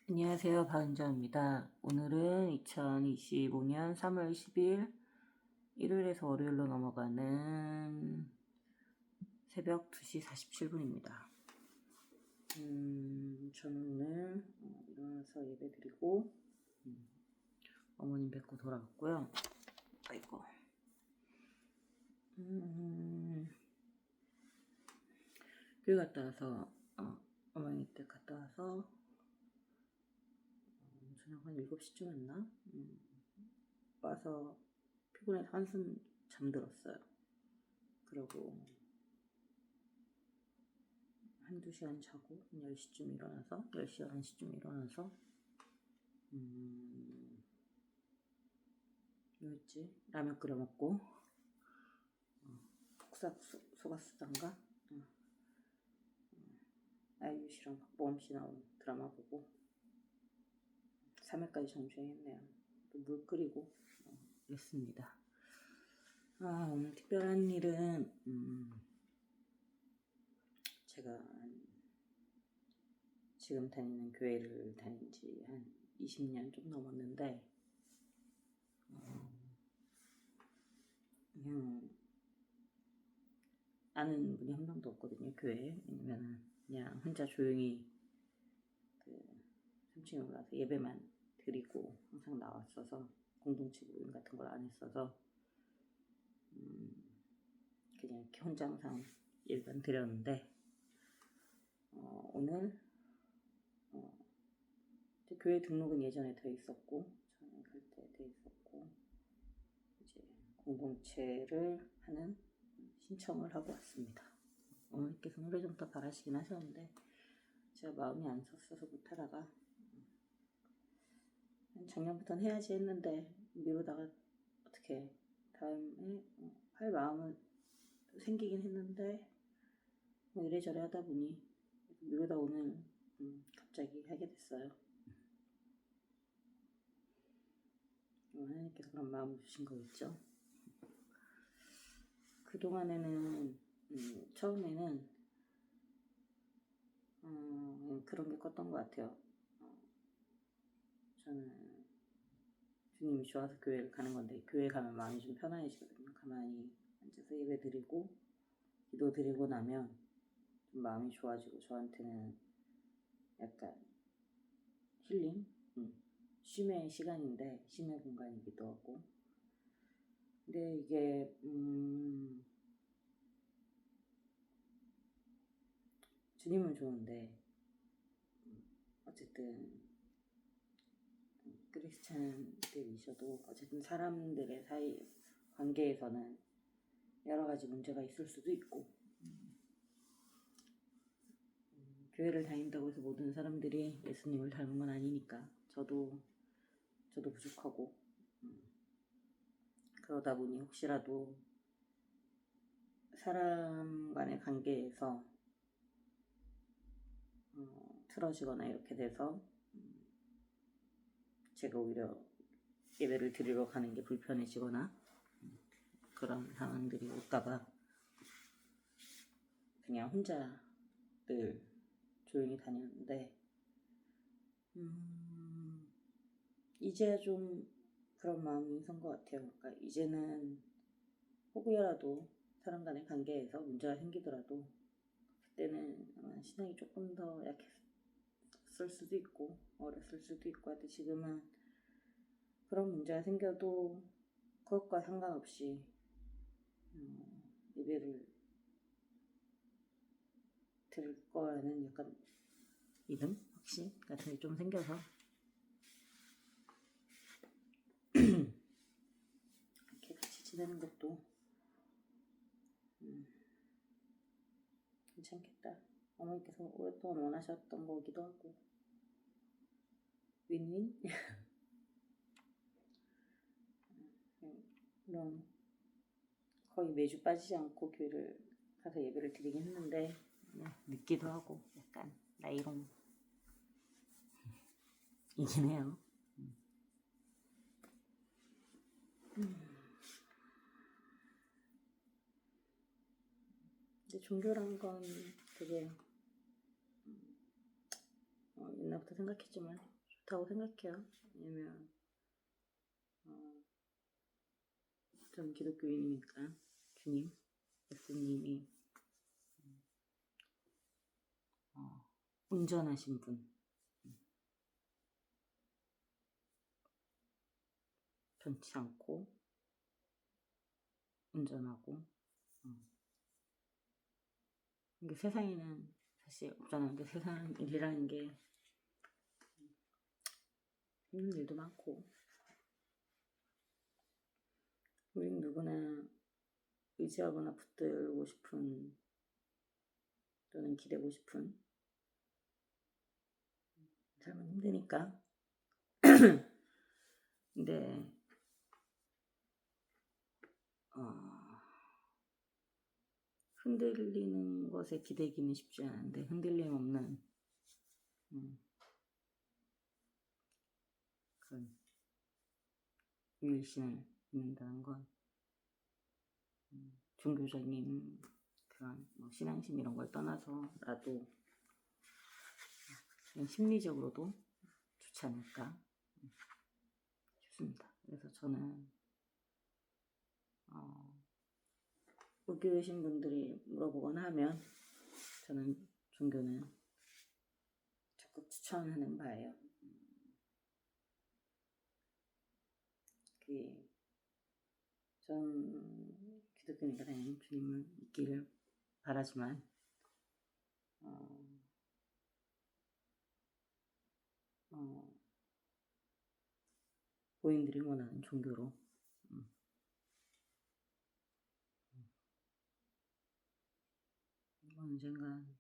안녕하세요. 박은정입니다. 오늘은 2025년 3월 10일 일요일에서 월요일로 넘어가는 새벽 2시 47분입니다. 저는 오늘 일어나서 예배 드리고 어머님 뵙고 돌아갔고요. 아이고. 교회 갔다 와서 어머니 댁 갔다 와서 저녁 한 7시쯤 했나? 와서 피곤해서 한숨 잠들었어요. 그러고 한두 시간 자고 10시쯤 일어나서 10시, 11시쯤 일어나서 뭐였지? 라면 끓여 먹고 폭삭 소가수단가 아이유 씨랑 박보검 씨 나온 드라마 보고 3회까지 정주행했네요. 또 물 끓이고 이랬습니다. 오늘 특별한 일은 제가 지금 다니는 교회를 다닌 지 한 20년 좀 넘었는데 그냥 아는 분이 한 명도 없거든요, 교회에. 왜냐면 그냥 혼자 조용히 3층에 올라가서 예배만 드리고 항상 나왔어서 공동체 모임 같은 걸 안 했어서 그냥 이렇게 혼자 항상 예배만 드렸는데 오늘 교회 등록은 예전에 돼 있었고 저는 갈 때 돼 있었고 이제 공동체를 하는 신청을 하고 왔습니다. 어머니께서 오래전부터 바라시긴 하셨는데 제가 마음이 안 섰어서 못하다가 작년부터는 해야지 했는데 미루다가 어떻게 다음에 할 마음은 생기긴 했는데 이래저래 하다 보니 미루다 오늘 갑자기 하게 됐어요. 하나님께서 그런 마음을 주신 거겠죠. 그동안에는 처음에는 그런 게 컸던 것 같아요. 저는 주님이 좋아서 교회를 가는 건데 교회 가면 마음이 좀 편안해지거든요. 가만히 앉아서 예배 드리고 기도 드리고 나면 좀 마음이 좋아지고 저한테는 약간 힐링? 쉼의 시간인데 쉼의 공간이기도 하고 근데 이게 주님은 좋은데 어쨌든 크리스찬들이셔도 어쨌든 사람들의 사이 관계에서는 여러 가지 문제가 있을 수도 있고 교회를 다닌다고 해서 모든 사람들이 예수님을 닮은 건 아니니까 저도 부족하고 그러다 보니 혹시라도 사람 간의 관계에서 틀어지거나 이렇게 돼서 제가 오히려 예배를 드리러 가는 게 불편해지거나 그런 상황들이 올까봐 그냥 혼자 늘 조용히 다녔는데 이제야 좀 그런 마음이 선 것 같아요. 그러니까 이제는 혹여라도 사람 간의 관계에서 문제가 생기더라도 그때는 아마 신앙이 조금 더 약했을 수도 있고 어렸을 수도 있고 하여튼 지금은 그런 문제가 생겨도 그것과 상관없이 예배를 드릴 거라는 약간 믿음? 확신 같은 게 좀 생겨서 이렇게 같이 지내는 것도 괜찮겠다. 어머니께서 오랫동안 원하셨던 거기도 하고 윈윈? 물론 거의 매주 빠지지 않고 교회를 가서 예배를 드리긴 했는데 늦기도 하고 약간 나이롱 이긴 해요. 근데 종교란 건 되게 옛날부터 생각했지만 좋다고 생각해요. 왜냐면 전 기독교인이니까 주님, 예수님이 온전하신 분, 변치 않고 온전하고 이게 세상에는 사실 없잖아요. 근데 세상 일이라는 게 힘든 일도 많고 우린 누구나 의지하거나 붙들고 싶은 또는 기대고 싶은 삶은 힘드니까 근데 흔들리는 것에 기대기는 쉽지 않은데 흔들림 없는 그런 유일신을 믿는다는 건 종교적인 그런 뭐 신앙심 이런 걸 떠나서라도 그냥 심리적으로도 좋지 않을까 싶습니다. 그래서 저는 무교이신 분들이 물어보거나 하면 저는 종교는 적극 추천하는 바예요. 전 기독교니까 당연히 주님을 믿기를 바라지만 고인들이 원하는 종교로 언젠간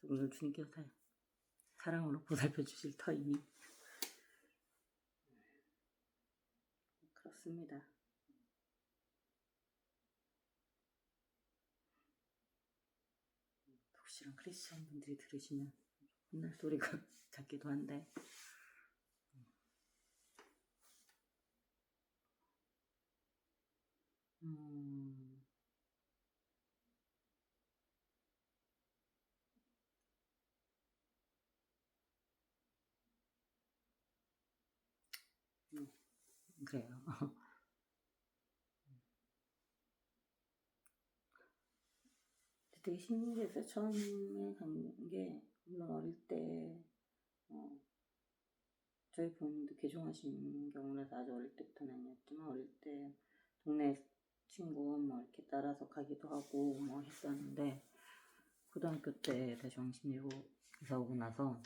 오늘 주님께서 사랑으로 보살펴 주실 터이니 그렇습니다. 독실한 크리스천 분들이 들으시면 혼날 소리가 같기도 한데 그래요. 되게 신기했어요. 처음에 간 게 물론 어릴 때 저희 부모님도 개종하신 경우라서 아주 어릴 때부터는 아니었지만 어릴 때 동네 친구 뭐 이렇게 따라서 가기도 하고 뭐 했었는데 고등학교 때 다시 왕십리로 이사 오고 나서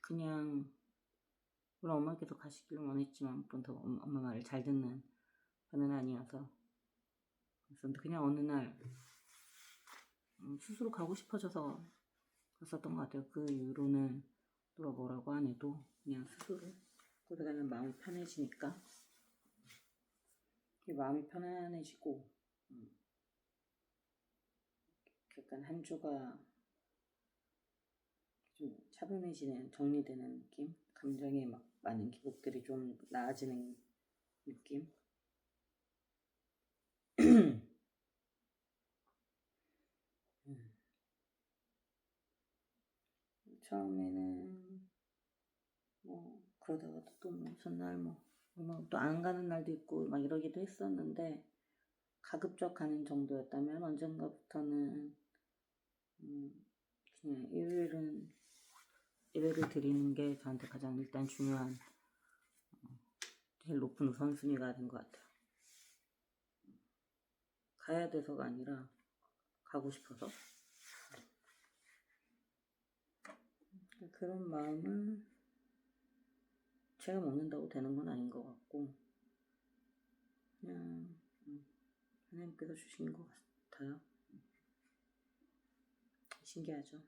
그냥 물론 엄마께서 가시길 원했지만 좀 더 엄마 말을 잘 듣는 편은 아니어서 그래서 그냥 어느 날 스스로 가고 싶어져서 갔었던 것 같아요. 그 이후로는 누가 뭐라고 안 해도 그냥 스스로 거기 가면 마음이 편해지니까 마음이 편안해지고 약간 한 주가 좀 차분해지는 정리되는 느낌, 감정에 막 많은 기복들이 좀 나아지는 느낌. 처음에는 뭐 그러다가 또 뭐 전날 뭐 또 안 가는 날도 있고 막 이러기도 했었는데 가급적 가는 정도였다면 언젠가부터는 그냥 일요일은 예배를 드리는 게 저한테 가장 일단 중요한 제일 높은 우선순위가 된 것 같아요. 가야 돼서가 아니라 가고 싶어서 그런 마음을 제가 먹는다고 되는 건 아닌 것 같고 그냥 하나님께서 주신 것 같아요. 신기하죠.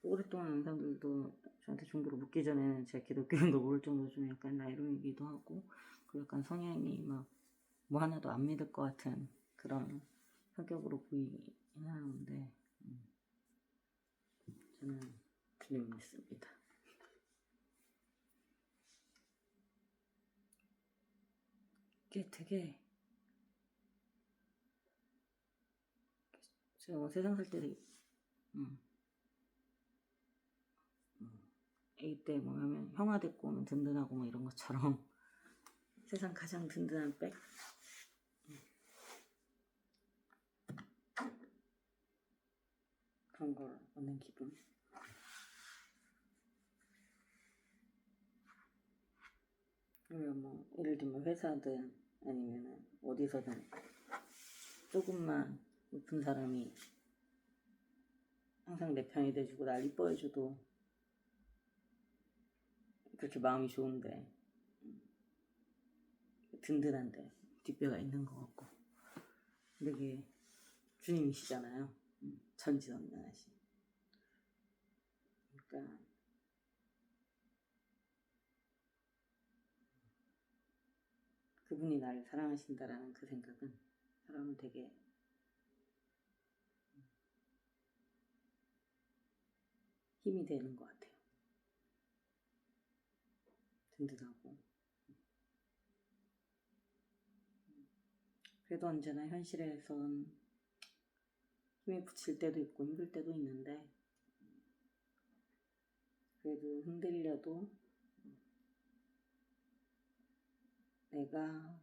오랫동안 아는 사람들도 저한테 종교를 묻기 전에는 제가 기독교인 걸 모를 정도로 좀 약간 나이롱이기도 하고 그 약간 성향이 막 뭐 하나도 안 믿을 것 같은 그런 성격으로 보이긴 하는데 저는 주님 믿습니다. 이게 되게 제가 뭐 세상 살 때 되게 애기 때 뭐 하면 형아 데리고 오면 든든하고 뭐 이런 것처럼 세상 가장 든든한 백 그런 걸 얻는 기분. 그리고 뭐 예를 들면 회사든 아니면은 어디서든 조금만 높은 사람이 항상 내 편이 돼주고 날 이뻐해줘도 그렇게 마음이 좋은데 든든한데 뒷배가 있는 것 같고. 근데 그게 주님이시잖아요. 전지전능하신. 그러니까 그분이 나를 사랑하신다라는 그 생각은 사람은 되게 힘이 되는 것 같아요. 든든하고. 그래도 언제나 현실에선 힘이 붙일 때도 있고 힘들 때도 있는데 그래도 흔들려도 내가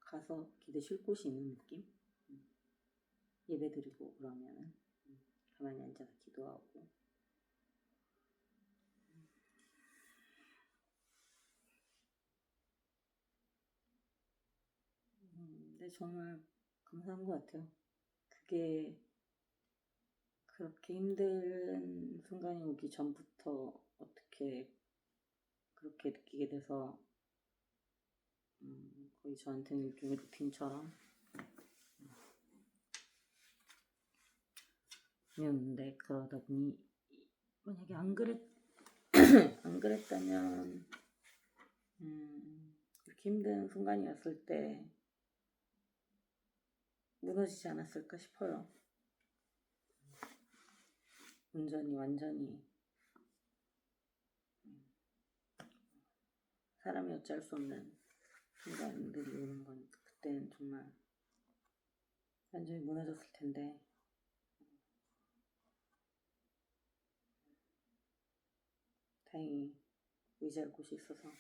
가서 기대 쉴 곳이 있는 느낌? 예배 드리고 그러면은 가만히 앉아서 기도하고 근데 정말 감사한 것 같아요. 그게 그렇게 힘든 순간이 오기 전부터 어떻게 그렇게 느끼게 돼서 거의 저한테는 일종의 루틴처럼 이었는데 그러다 보니 만약에 안 그랬다면 이렇게 힘든 순간이었을 때 무너지지 않았을까 싶어요. 온전히 완전히 사람이 어쩔 수 없는 순간들이 오는 건 그때는 정말 완전히 무너졌을 텐데 다행히 의지할 곳이 있어서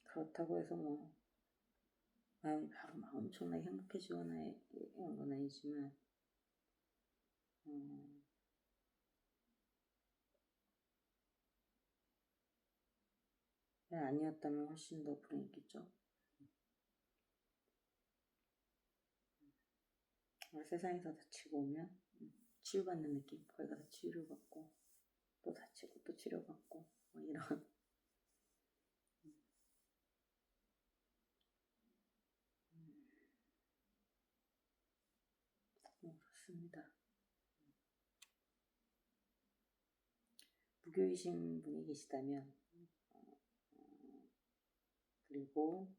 그렇다고 해서 뭐 마음이 바로 막 엄청나게 행복해지거나 이런 건 아니지만 아니었다면 훨씬 더 불행했겠죠. 세상에서 다치고 오면 치유받는 느낌. 거기 가서 치유를 받고 또 다치고 또 치료받고 뭐 이런 그렇습니다. 무교이신 분이 계시다면 그리고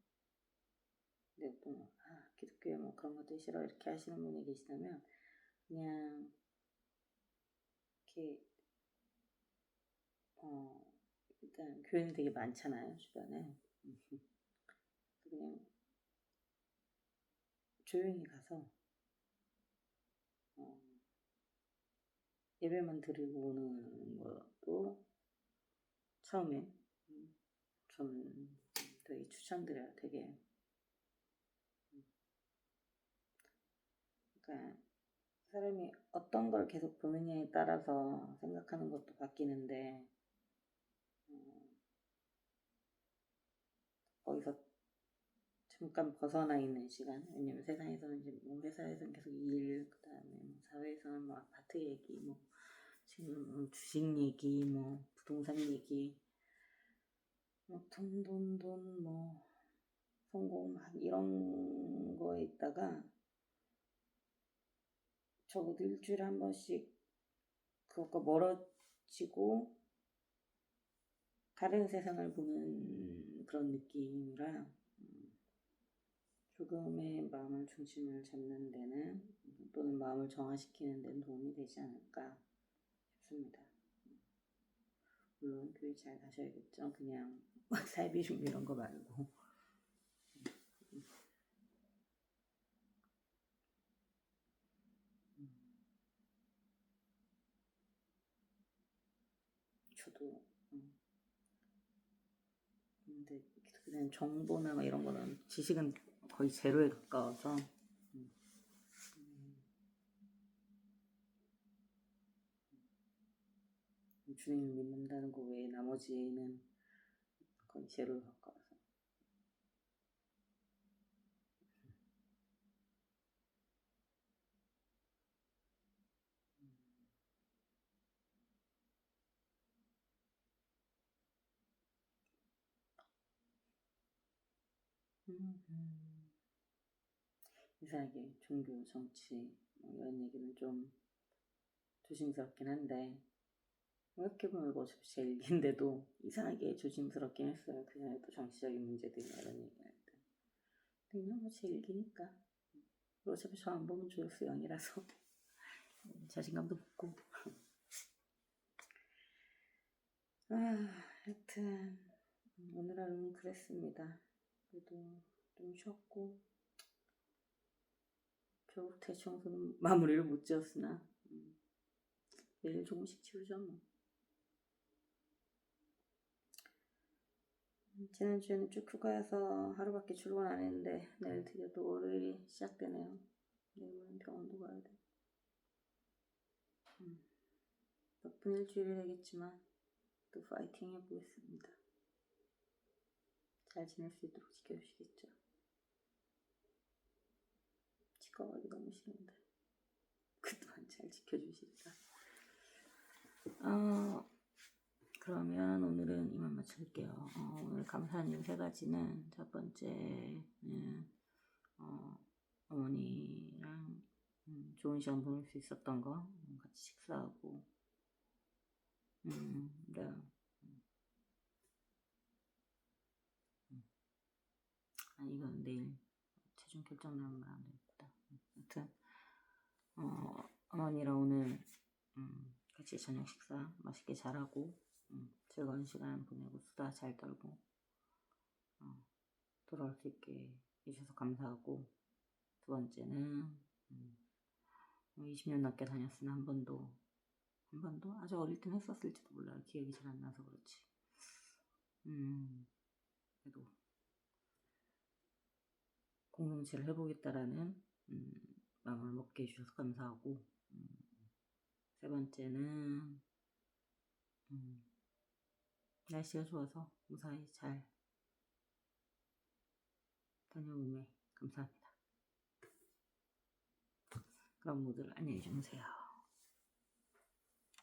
근데 또 기독교에 뭐 그런 것들 싫어 이렇게 하시는 분이 계시다면 그냥 이렇게 일단 교회는 되게 많잖아요 주변에. 그냥 조용히 가서 예배만 드리고 오는 것도 처음에 저는 되게 추천드려요. 되게 그러니까 사람이 어떤 걸 계속 보느냐에 따라서 생각하는 것도 바뀌는데 거기서 잠깐 벗어나 있는 시간. 왜냐면 세상에서는 이제 뭐 회사에서는 계속 일, 그다음에 뭐 사회에서는 뭐 아파트 얘기, 뭐 지금 주식 얘기, 뭐 부동산 얘기, 뭐 돈, 뭐 성공 막 이런 거에 있다가 적어도 일주일에 한 번씩 그것과 멀어지고 다른 세상을 보는 그런 느낌이라 조금의 마음을 중심을 잡는 데는 또는 마음을 정화시키는 데는 도움이 되지 않을까 싶습니다. 물론 교회 잘 가셔야겠죠. 그냥 막 사이비 중 이런 거 말고. 저도 근데 그냥 정보나 막 이런 거는 지식은 거의 제로에 가까워서 주님을 믿는다는 거 외에 나머지는 거의 제로에 가까워서. 이상하게 종교, 정치 뭐 이런 얘기는 좀 조심스럽긴 한데 생각해보면 이거 어차피 제 일기인데도 이상하게 조심스럽긴 했어요. 그전에도 정치적인 문제들이나 이런 얘기할 때. 근데 그냥 뭐 제 일기니까. 어차피 저 안 보면 조회수 0이라서 자신감도 붙고. 하여튼 오늘 하루는 그랬습니다. 그래도 좀 쉬었고 결국 대청소는 마무리를 못 지었으나 내일 조금씩 치우죠 뭐. 지난주에는 쭉 휴가여서 하루밖에 출근 안 했는데 내일 드디어 또 월요일이 시작되네요. 내일은 병원도 가야 돼. 바쁜 일주일이 되겠지만 또 파이팅 해보겠습니다. 잘 지낼 수 있도록 지켜주시겠죠. 치과 가기 너무 싫은데 그동안 잘 지켜주시리라. 그러면 오늘은 이만 마칠게요. 오늘 감사한 일 3가지는 첫 번째는 어머니랑 좋은 시간 보낼 수 있었던 거 같이 식사하고 이건 내일 최종 결정 나면 안 되겠다. 아무튼 어머니랑 오늘 같이 저녁 식사 맛있게 잘하고 즐거운 시간 보내고 수다 잘 떨고 돌아올 수 있게 해주셔서 감사하고, 두 번째는 20년 넘게 다녔으나 한 번도 아주 어릴 땐 했었을지도 몰라요. 기억이 잘 안 나서 그렇지. 그래도 공동체를 해보겠다라는 마음을 먹게 해주셔서 감사하고, 세 번째는 날씨가 좋아서 무사히 잘 다녀오매 감사합니다. 그럼 모두 안녕히 주무세요.